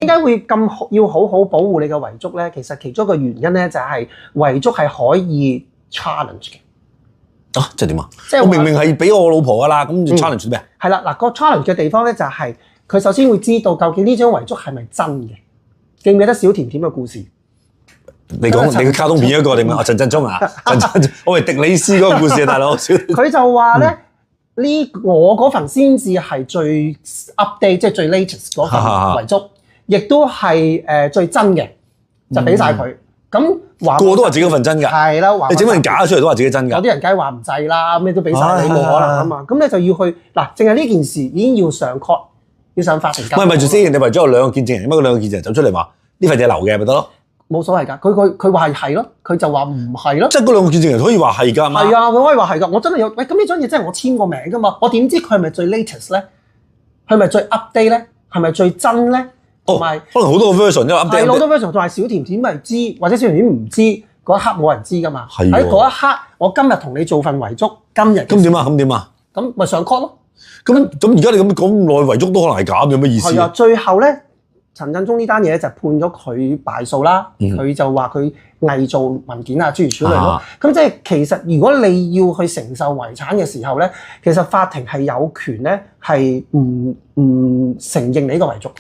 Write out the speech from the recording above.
點解會咁要好好保護你嘅遺囑咧？其實其中一個原因咧就係遺囑係可以 challenge 嘅。即係點啊？即係我明明係俾我老婆噶啦，咁就 challenge 咩？係啦，嗱個 challenge 嘅地方咧就係佢首先會知道究竟呢張遺囑係咪真嘅？記唔記得小甜甜嘅故事？你講你嘅卡通片一個定咩？陳振聰啊，陳振聰，我係迪里斯嗰個故事啊，大佬。佢就話咧，我嗰份先至係最 update， 即係最 latest 嗰份遺囑，亦都係最真嘅，就俾晒佢。咁話個個都話自己份真㗎，係啦，你整份假出嚟都話自己真㗎。有啲人梗係話唔制啦，咩都俾晒你，冇可能啊嘛。咁你就要去嗱，淨係呢件事已經要上 court，要上法庭。咪住先，你為咗有兩個見證人，乜嗰兩個見證人走出嚟話呢份嘢流嘅咪得咯？冇所謂㗎，佢話係咯，佢就話唔係咯。即係嗰兩個見證人可以話係㗎嘛？係啊，佢可以話係㗎。我真係有喂，咁呢張嘢真係我簽過名㗎嘛？我點知佢係咪最 latest 咧？係咪最 update 咧？係咪最真咧？同埋可能好多個 version 都 update。係好多 version，仲係小甜甜咪知，或者小甜甜唔知嗰一刻冇人知㗎嘛？喺嗰一刻，我今日同你做份遺囑，今日咁點啊？咁點啊？咁咪上 court 咯。咁而家你咁講耐遺囑都可能係假，有咩意思？係啊，最後咧。陳振聰呢單嘢就判咗佢敗訴啦，佢就話佢偽造文件啊諸如此類咯。咁即係其實如果你要去承受遺產嘅時候咧，其實法庭係有權咧係唔承認你呢個遺囑。